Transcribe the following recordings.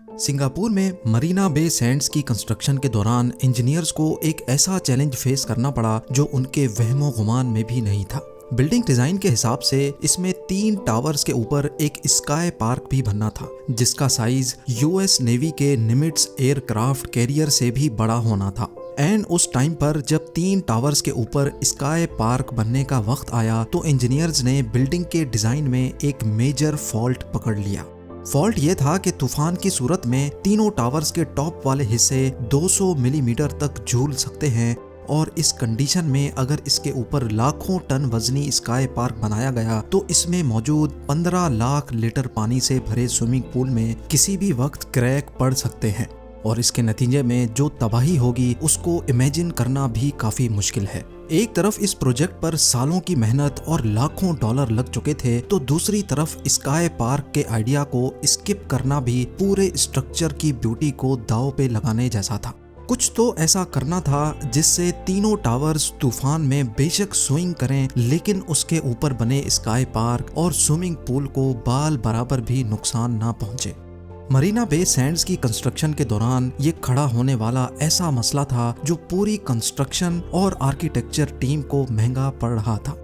Singapore में Marina Bay Sands की construction के दौरान इंजीनियर्स को एक ऐसा चैलेंज फेस करना पड़ा जो उनके वहमो गुमान में भी नहीं था। बिल्डिंग डिजाइन के हिसाब से इसमें 3 टावर्स के ऊपर एक स्काई पार्क भी बनना था, जिसका साइज यूएस नेवी के निमिट्स एयरक्राफ्ट कैरियर से भी बड़ा होना था। एंड उस टाइम पर जब 3 टावर्स के ऊपर स्काई पार्क बनने का वक्त आया तो इंजीनियर्स ने बिल्डिंग के डिजाइन में एक मेजर फॉल्ट पकड़ लिया। फॉल्ट ये था कि तूफान की सूरत में तीनों टावर्स के टॉप वाले हिस्से 200 मिलीमीटर तक झूल सकते हैं, और इस कंडीशन में अगर इसके ऊपर लाखों टन वजनी स्काई पार्क बनाया गया तो इसमें मौजूद 15 लाख लीटर पानी से भरे स्विमिंग पूल में किसी भी वक्त क्रैक पड़ सकते हैं, और इसके नतीजे में जो तबाही होगी उसको इमेजिन करना भी काफी मुश्किल है। एक तरफ इस प्रोजेक्ट पर सालों की मेहनत और लाखों डॉलर लग चुके थे, तो दूसरी तरफ स्काई पार्क के आइडिया को स्किप करना भी पूरे स्ट्रक्चर की ब्यूटी को दांव पे लगाने जैसा था। कुछ तो ऐसा करना था जिससे तीनों टावर्स तूफान में बेशक स्विंग करें, लेकिन उसके ऊपर बने स्काई पार्क और स्विमिंग पूल को बाल बराबर भी नुकसान ना पहुंचे। मरीना बे सैंड्स की कंस्ट्रक्शन के दौरान ये खड़ा होने वाला ऐसा मसला था जो पूरी कंस्ट्रक्शन और आर्किटेक्चर टीम को महंगा पड़ रहा था।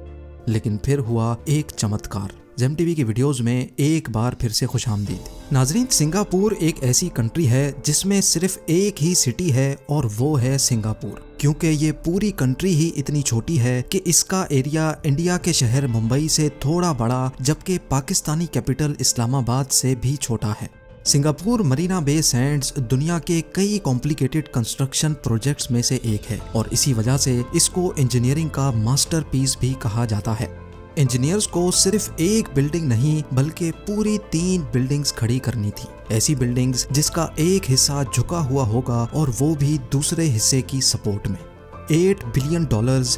लेकिन फिर हुआ एक चमत्कार। जेम टीवी की वीडियोस में एक बार फिर से खुशामदीद। नाजरीन, सिंगापुर एक ऐसी कंट्री है जिसमें सिर्फ एक ही सिटी है और वो है सिंगापुर। क्योंकि ये पूरी कंट्री ही इतनी छोटी है कि इसका एरिया इंडिया के शहर मुंबई से थोड़ा बड़ा, जबकि पाकिस्तानी कैपिटल इस्लामाबाद से भी छोटा है। सिंगापुर मरीना बे सैंड्स दुनिया के कई कॉम्प्लिकेटेड कंस्ट्रक्शन प्रोजेक्ट्स में से एक है, और इसी वजह से इसको इंजीनियरिंग का मास्टरपीस भी कहा जाता है। इंजीनियर्स को सिर्फ एक बिल्डिंग नहीं बल्कि पूरी 3 बिल्डिंग्स खड़ी करनी थी। ऐसी बिल्डिंग्स जिसका एक हिस्सा झुका हुआ होगा और वो भी दूसरे हिस्से की सपोर्ट में। $8 बिलियन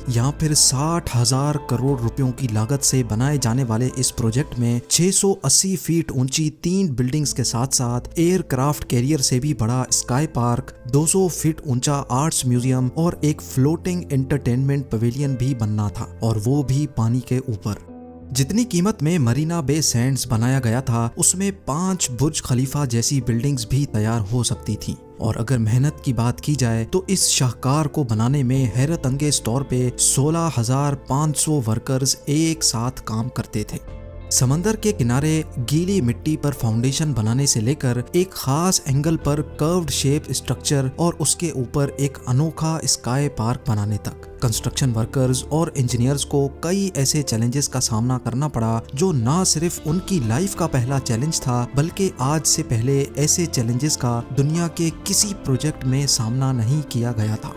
या फिर 60,000 करोड़ रुपयों की लागत से बनाए जाने वाले इस प्रोजेक्ट में 680 फीट ऊंची 3 बिल्डिंग्स के साथ साथ एयरक्राफ्ट कैरियर से भी बड़ा स्काई पार्क, 200 फीट ऊंचा आर्ट्स म्यूजियम और एक फ्लोटिंग एंटरटेनमेंट पवेलियन भी बनना था, और वो भी पानी के ऊपर। जितनी कीमत में मरीना बे सैंड्स बनाया गया था उसमें 5 बुर्ज खलीफा जैसी बिल्डिंग्स भी तैयार हो सकती थीं। और अगर मेहनत की बात की जाए तो इस शाहकार को बनाने में हैरत अंगेज तौर पे 16,500 वर्कर्स एक साथ काम करते थे। समंदर के किनारे गीली मिट्टी पर फाउंडेशन बनाने से लेकर एक खास एंगल पर कर्व्ड शेप स्ट्रक्चर और उसके ऊपर एक अनोखा स्काई पार्क बनाने तक कंस्ट्रक्शन वर्कर्स और इंजीनियर्स को कई ऐसे चैलेंजेस का सामना करना पड़ा जो ना सिर्फ उनकी लाइफ का पहला चैलेंज था, बल्कि आज से पहले ऐसे चैलेंजेस का दुनिया के किसी प्रोजेक्ट में सामना नहीं किया गया था।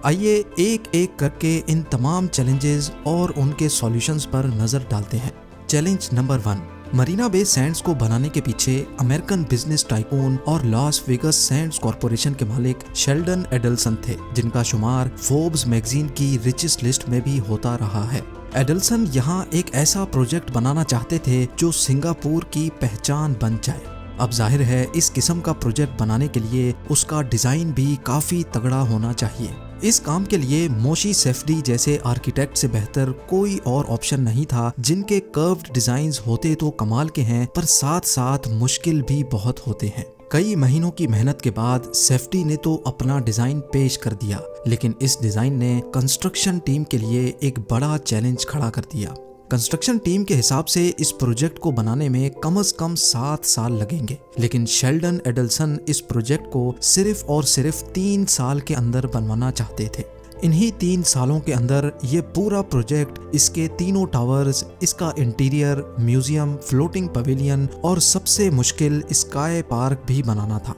आइए एक एक करके इन तमाम चैलेंजेस और उनके सॉल्यूशंस पर नजर डालते हैं। Challenge number 1, Marina Bay Sands को बनाने के पीछे अमेरिकन बिजनेस टाइकून और लॉस वेगस सैंड्स कॉरपोरेशन के मालिक शेल्डन एडल्सन थे, जिनका शुमार फोर्ब्स मैगजीन की रिचेस्ट लिस्ट में भी होता रहा है। एडल्सन यहाँ एक ऐसा प्रोजेक्ट बनाना चाहते थे जो सिंगापुर की पहचान बन जाए। अब जाहिर है इस किस्म का प्रोजेक्ट बनाने के लिए उसका डिजाइन भी काफी तगड़ा होना चाहिए। इस काम के लिए मोशी सेफ्डी जैसे आर्किटेक्ट से बेहतर कोई और ऑप्शन नहीं था, जिनके कर्व्ड डिजाइन्स होते तो कमाल के हैं पर साथ साथ मुश्किल भी बहुत होते हैं। कई महीनों की मेहनत के बाद सेफ्टी ने तो अपना डिजाइन पेश कर दिया, लेकिन इस डिजाइन ने कंस्ट्रक्शन टीम के लिए एक बड़ा चैलेंज खड़ा कर दिया। कंस्ट्रक्शन टीम के हिसाब से इस प्रोजेक्ट को बनाने में कम से कम 7 साल लगेंगे, लेकिन शेल्डन एडल्सन इस प्रोजेक्ट को सिर्फ और सिर्फ 3 साल के अंदर बनवाना चाहते थे। इन्हीं 3 सालों के अंदर ये पूरा प्रोजेक्ट, इसके तीनों टावर्स, इसका इंटीरियर, म्यूजियम, फ्लोटिंग पवेलियन और सबसे मुश्किल स्काई पार्क भी बनाना था।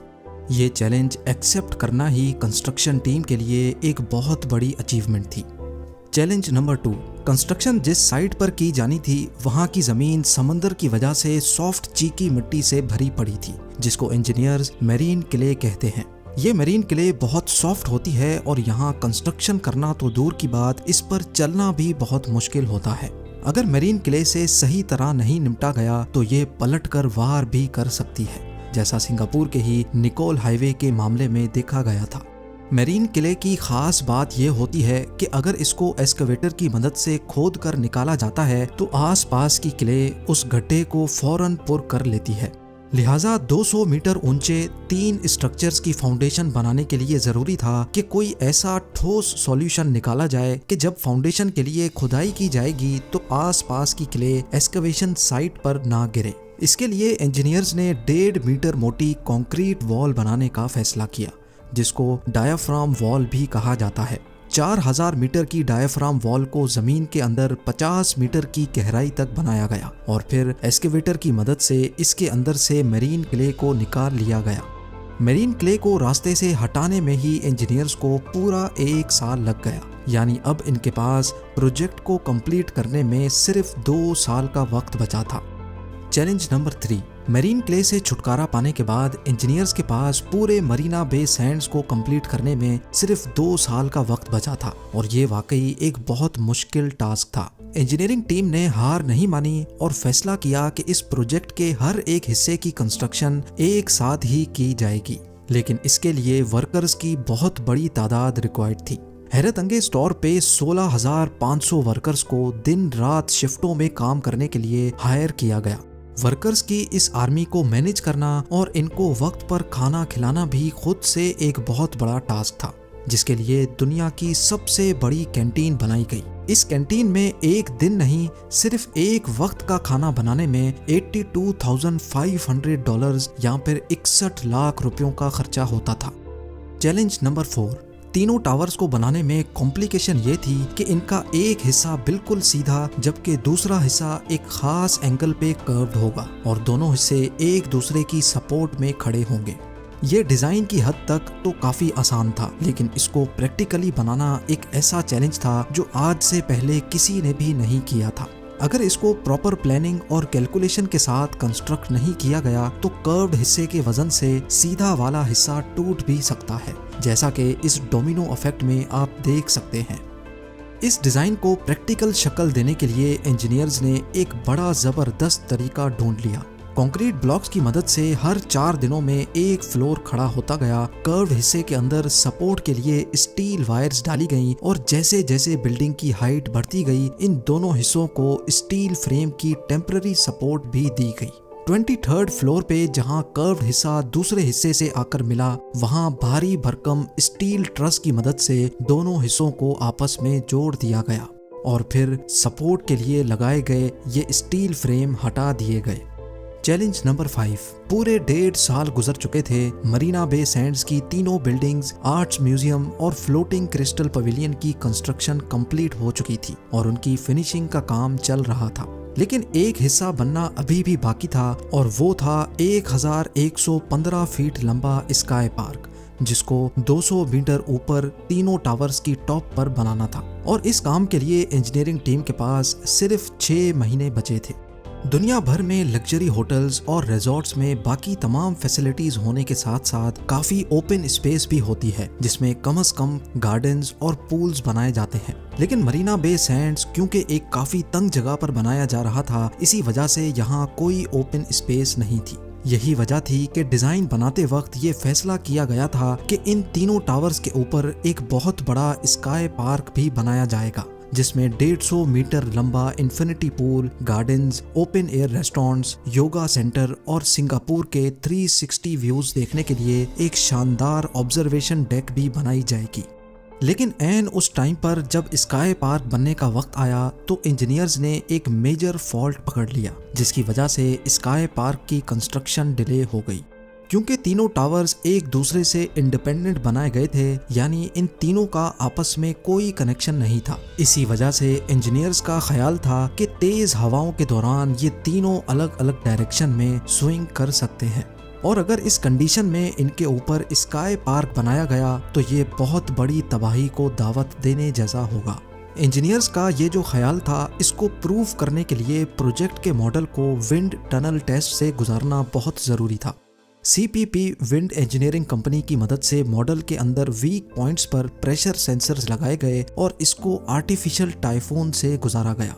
ये चैलेंज एक्सेप्ट करना ही कंस्ट्रक्शन टीम के लिए एक बहुत बड़ी अचीवमेंट थी। चैलेंज नंबर 2, कंस्ट्रक्शन जिस साइट पर की जानी थी वहां की जमीन समंदर की वजह से सॉफ्ट चीकी मिट्टी से भरी पड़ी थी, जिसको इंजीनियर्स मेरीन क्ले कहते हैं। ये मेरीन क्ले बहुत सॉफ्ट होती है और यहाँ कंस्ट्रक्शन करना तो दूर की बात, इस पर चलना भी बहुत मुश्किल होता है। अगर मेरीन क्ले से सही तरह नहीं निपटा गया तो ये पलट कर वार भी कर सकती है, जैसा सिंगापुर के ही निकोल हाईवे के मामले में देखा गया था। मेरीन किले की खास बात यह होती है कि अगर इसको एक्सकवेटर की मदद से खोद कर निकाला जाता है तो आसपास की किले उस गड्ढे को फौरन पुर कर लेती है। लिहाजा 200 मीटर ऊंचे 3 स्ट्रक्चर्स की फाउंडेशन बनाने के लिए जरूरी था कि कोई ऐसा ठोस सॉल्यूशन निकाला जाए कि जब फाउंडेशन के लिए खुदाई की जाएगी तो आसपास की क्ले एक्सकवेशन साइट पर ना गिरे। इसके लिए इंजीनियर्स ने 1.5 मीटर मोटी कंक्रीट वॉल बनाने का फैसला किया, जिसको डायाफ्राम वॉल भी कहा जाता है। 4000 मीटर की डायाफ्राम वॉल को जमीन के अंदर 50 मीटर की गहराई तक बनाया गया और फिर एक्सकेवेटर की मदद से इसके अंदर से मरीन क्ले को निकाल लिया गया। मरीन क्ले को रास्ते से हटाने में ही इंजीनियर्स को पूरा 1 साल लग गया, यानी अब इनके पास प्रोजेक्ट को कंप्लीट करने में सिर्फ 2 साल का वक्त बचा था। चैलेंज नंबर 3, मरीन क्ले से छुटकारा पाने के बाद इंजीनियर्स के पास पूरे मरीना बे सैंड्स को कंप्लीट करने में सिर्फ 2 साल का वक्त बचा था और ये वाकई एक बहुत मुश्किल टास्क था। इंजीनियरिंग टीम ने हार नहीं मानी और फैसला किया कि इस प्रोजेक्ट के हर एक हिस्से की कंस्ट्रक्शन एक साथ ही की जाएगी, लेकिन इसके लिए वर्कर्स की बहुत बड़ी तादाद रिक्वायर्ड थी। हैरत अंगेज तौर पे 16,500 वर्कर्स को दिन रात शिफ्टों में काम करने के लिए हायर किया गया। वर्कर्स की इस आर्मी को मैनेज करना और इनको वक्त पर खाना खिलाना भी खुद से एक बहुत बड़ा टास्क था, जिसके लिए दुनिया की सबसे बड़ी कैंटीन बनाई गई। इस कैंटीन में एक दिन नहीं, सिर्फ एक वक्त का खाना बनाने में $82,500 या फिर 61 लाख रुपयों का खर्चा होता था। चैलेंज नंबर 4, तीनों टावर्स को बनाने में कॉम्प्लिकेशन ये थी कि इनका एक हिस्सा बिल्कुल सीधा जबकि दूसरा हिस्सा एक खास एंगल पे कर्व्ड होगा और दोनों हिस्से एक दूसरे की सपोर्ट में खड़े होंगे। ये डिजाइन की हद तक तो काफी आसान था, लेकिन इसको प्रैक्टिकली बनाना एक ऐसा चैलेंज था जो आज से पहले किसी ने भी नहीं किया था। अगर इसको प्रॉपर प्लानिंग और कैलकुलेशन के साथ कंस्ट्रक्ट नहीं किया गया तो कर्व्ड हिस्से के वजन से सीधा वाला हिस्सा टूट भी सकता है, जैसा कि इस डोमिनो इफेक्ट में आप देख सकते हैं। इस डिजाइन को प्रैक्टिकल शक्ल देने के लिए इंजीनियर्स ने एक बड़ा जबरदस्त तरीका ढूंढ लिया। कंक्रीट ब्लॉक्स की मदद से हर 4 दिनों में एक फ्लोर खड़ा होता गया। कर्व्ड हिस्से के अंदर सपोर्ट के लिए स्टील वायर्स डाली गईं और जैसे जैसे बिल्डिंग की हाइट बढ़ती गई, इन दोनों हिस्सों को स्टील फ्रेम की टेम्पररी सपोर्ट भी दी गई। 23rd फ्लोर पे जहां कर्व्ड हिस्सा दूसरे हिस्से से आकर मिला, वहां भारी भरकम स्टील ट्रस की मदद से दोनों हिस्सों को आपस में जोड़ दिया गया और फिर सपोर्ट के लिए लगाए गए ये स्टील फ्रेम हटा दिए गए। चैलेंज नंबर 5, पूरे 1.5 साल गुजर चुके थे। मरीना बे सैंड्स की तीनों बिल्डिंग्स, आर्ट्स म्यूजियम और फ्लोटिंग क्रिस्टल पवेलियन की कंस्ट्रक्शन कंप्लीट हो चुकी थी और उनकी फिनिशिंग का काम चल रहा था, लेकिन एक हिस्सा बनना अभी भी बाकी था और वो था 1115 फीट लंबा स्काई पार्क, जिसको 200 मीटर ऊपर तीनों टावर्स की टॉप पर बनाना था और इस काम के लिए इंजीनियरिंग टीम के पास सिर्फ 6 महीने बचे थे। दुनिया भर में लग्जरी होटल्स और रिजॉर्ट्स में बाकी तमाम फैसिलिटीज होने के साथ साथ काफी ओपन स्पेस भी होती है, जिसमें कम से कम गार्डन्स और पूल्स बनाए जाते हैं। लेकिन मरीना बे सैंड्स क्योंकि एक काफी तंग जगह पर बनाया जा रहा था, इसी वजह से यहाँ कोई ओपन स्पेस नहीं थी। यही वजह थी कि डिजाइन बनाते वक्त ये फैसला किया गया था कि इन तीनों टावर्स के ऊपर एक बहुत बड़ा स्काई पार्क भी बनाया जाएगा, जिसमें 150 मीटर लंबा infinity pool, gardens, open air restaurants, yoga centre और सिंगापुर के 360 व्यूज देखने के लिए एक शानदार ऑब्जर्वेशन डेक भी बनाई जाएगी। लेकिन ऐन उस टाइम पर जब स्काई पार्क बनने का वक्त आया तो इंजीनियर्स ने एक मेजर फॉल्ट पकड़ लिया, जिसकी वजह से स्काई पार्क की कंस्ट्रक्शन डिले हो गई। क्योंकि तीनों टावर्स एक दूसरे से इंडिपेंडेंट बनाए गए थे, यानी इन तीनों का आपस में कोई कनेक्शन नहीं था। इसी वजह से इंजीनियर्स का ख्याल था कि तेज हवाओं के दौरान ये तीनों अलग अलग डायरेक्शन में स्विंग कर सकते हैं और अगर इस कंडीशन में इनके ऊपर स्काई पार्क बनाया गया तो ये बहुत बड़ी तबाही को दावत देने जैसा होगा। इंजीनियर्स का ये जो ख्याल था, इसको प्रूव करने के लिए प्रोजेक्ट के मॉडल को विंड टनल टेस्ट से गुजारना बहुत ज़रूरी था। CPP विंड इंजीनियरिंग कंपनी की मदद से मॉडल के अंदर वीक पॉइंट्स पर प्रेशर सेंसर्स लगाए गए और इसको आर्टिफिशियल टाइफून से गुजारा गया।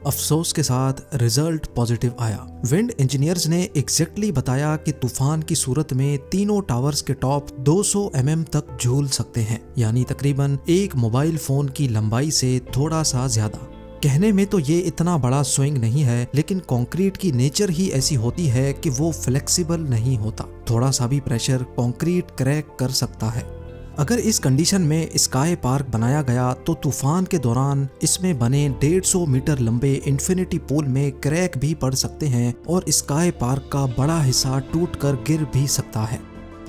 अफसोस के साथ रिजल्ट पॉजिटिव आया। विंड इंजीनियर्स ने एग्जैक्टली बताया कि तूफान की सूरत में तीनों टावर्स के टॉप 200 mm तक झूल सकते हैं, यानी तकरीबन एक मोबाइल फोन की लंबाई से थोड़ा सा ज्यादा। कहने में तो ये इतना बड़ा स्विंग नहीं है, लेकिन कंक्रीट की नेचर ही ऐसी होती है कि वो फ्लेक्सिबल नहीं होता। थोड़ा सा भी प्रेशर कंक्रीट क्रैक कर सकता है। अगर इस कंडीशन में स्काई पार्क बनाया गया तो तूफान के दौरान इसमें बने 150 मीटर लंबे इन्फिनिटी पूल में क्रैक भी पड़ सकते हैं और स्काई पार्क का बड़ा हिस्सा टूटकर गिर भी सकता है।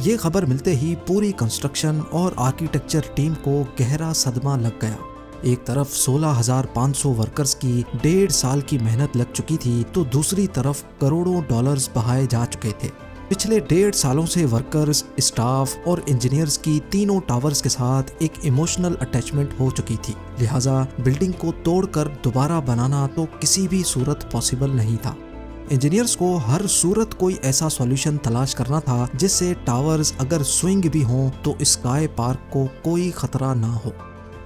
ये खबर मिलते ही पूरी कंस्ट्रक्शन और आर्किटेक्चर टीम को गहरा सदमा लग गया। एक तरफ 16,500 वर्कर्स की 1.5 साल की मेहनत लग चुकी थी तो दूसरी तरफ करोड़ों डॉलर्स बहाए जा चुके थे। पिछले 1.5 सालों से वर्कर्स, स्टाफ और इंजीनियर्स की तीनों टावर्स के साथ एक इमोशनल अटैचमेंट हो चुकी थी। लिहाजा बिल्डिंग को तोड़कर दोबारा बनाना तो किसी भी सूरत पॉसिबल नहीं था। इंजीनियर्स को हर सूरत कोई ऐसा सॉल्यूशन तलाश करना था जिससे टावर्स अगर स्विंग भी हों तो स्काई पार्क को कोई खतरा ना हो।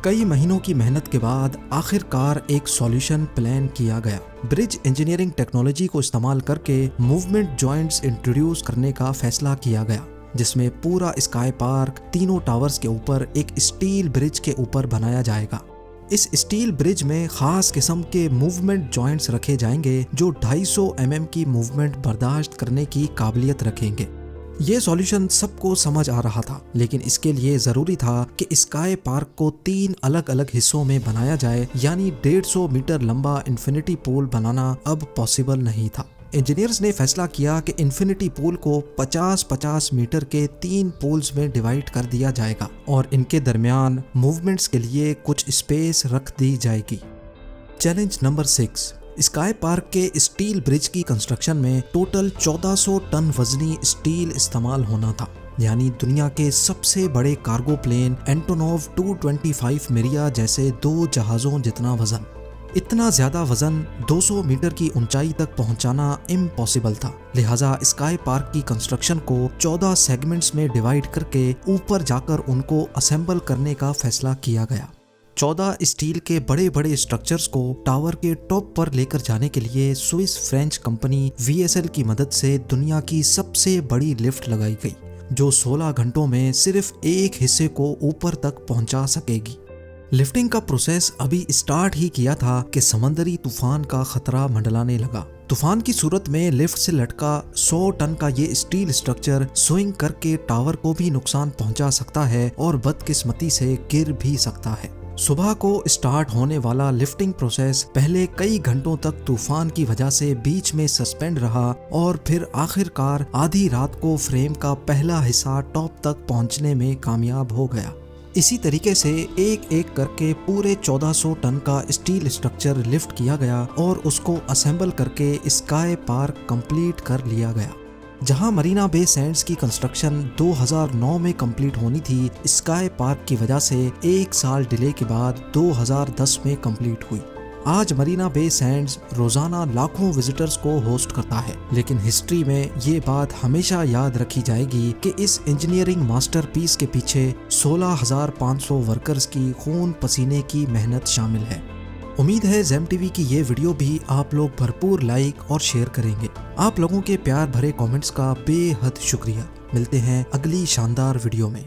कई महीनों की मेहनत के बाद आखिरकार एक सॉल्यूशन प्लान किया गया। ब्रिज इंजीनियरिंग टेक्नोलॉजी को इस्तेमाल करके मूवमेंट जॉइंट्स इंट्रोड्यूस करने का फैसला किया गया, जिसमें पूरा स्काई पार्क तीनों टावर्स के ऊपर एक स्टील ब्रिज के ऊपर बनाया जाएगा। इस स्टील ब्रिज में खास किस्म के मूवमेंट जॉइंट्स रखे जाएंगे जो 250 mm की मूवमेंट बर्दाश्त करने की काबिलियत रखेंगे। ये सॉल्यूशन सबको समझ आ रहा था, लेकिन इसके लिए जरूरी था कि स्काई पार्क को 3 अलग अलग हिस्सों में बनाया जाए, यानी 150 मीटर लंबा इन्फिनिटी पूल बनाना अब पॉसिबल नहीं था। इंजीनियर्स ने फैसला किया कि इन्फिनिटी पूल को 50-50 मीटर के 3 पूल्स में डिवाइड कर दिया जाएगा और इनके दरमियान मूवमेंट्स के लिए कुछ स्पेस रख दी जाएगी। चैलेंज नंबर 6, स्काई पार्क के स्टील ब्रिज की कंस्ट्रक्शन में टोटल 1400 टन वजनी स्टील इस्तेमाल होना था, यानी दुनिया के सबसे बड़े कार्गो प्लेन एंटोनोव 225 मिरिया जैसे 2 जहाजों जितना वजन। इतना ज्यादा वजन 200 मीटर की ऊंचाई तक पहुंचाना इम्पॉसिबल था। लिहाजा स्काई पार्क की कंस्ट्रक्शन को 14 सेगमेंट्स में डिवाइड करके ऊपर जाकर उनको असेंबल करने का फैसला किया गया। 14 स्टील के बड़े बड़े स्ट्रक्चर्स को टावर के टॉप पर लेकर जाने के लिए स्विस फ्रेंच कंपनी VSL की मदद से दुनिया की सबसे बड़ी लिफ्ट लगाई गई, जो 16 घंटों में सिर्फ एक हिस्से को ऊपर तक पहुंचा सकेगी। लिफ्टिंग का प्रोसेस अभी स्टार्ट ही किया था कि समंदरी तूफान का खतरा मंडलाने लगा। तूफान की सूरत में लिफ्ट से लटका 100 टन का ये स्टील स्ट्रक्चर स्विंग करके टावर को भी नुकसान पहुंचा सकता है और बदकिस्मती से गिर भी सकता है। सुबह को स्टार्ट होने वाला लिफ्टिंग प्रोसेस पहले कई घंटों तक तूफान की वजह से बीच में सस्पेंड रहा और फिर आखिरकार आधी रात को फ्रेम का पहला हिस्सा टॉप तक पहुंचने में कामयाब हो गया। इसी तरीके से एक एक करके पूरे 1400 टन का स्टील स्ट्रक्चर लिफ्ट किया गया और उसको असेंबल करके स्काई पार्क कंप्लीट कर लिया गया। जहां मरीना बे सैंड्स की कंस्ट्रक्शन 2009 में कंप्लीट होनी थी, स्काई पार्क की वजह से 1 साल डिले के बाद 2010 में कंप्लीट हुई। आज मरीना बे सैंड्स रोजाना लाखों विजिटर्स को होस्ट करता है, लेकिन हिस्ट्री में ये बात हमेशा याद रखी जाएगी कि इस इंजीनियरिंग मास्टरपीस के पीछे 16,500 वर्कर्स की खून पसीने की मेहनत शामिल है। उम्मीद है ज़ेम टीवी की ये वीडियो भी आप लोग भरपूर लाइक और शेयर करेंगे। आप लोगों के प्यार भरे कमेंट्स का बेहद शुक्रिया। मिलते हैं अगली शानदार वीडियो में।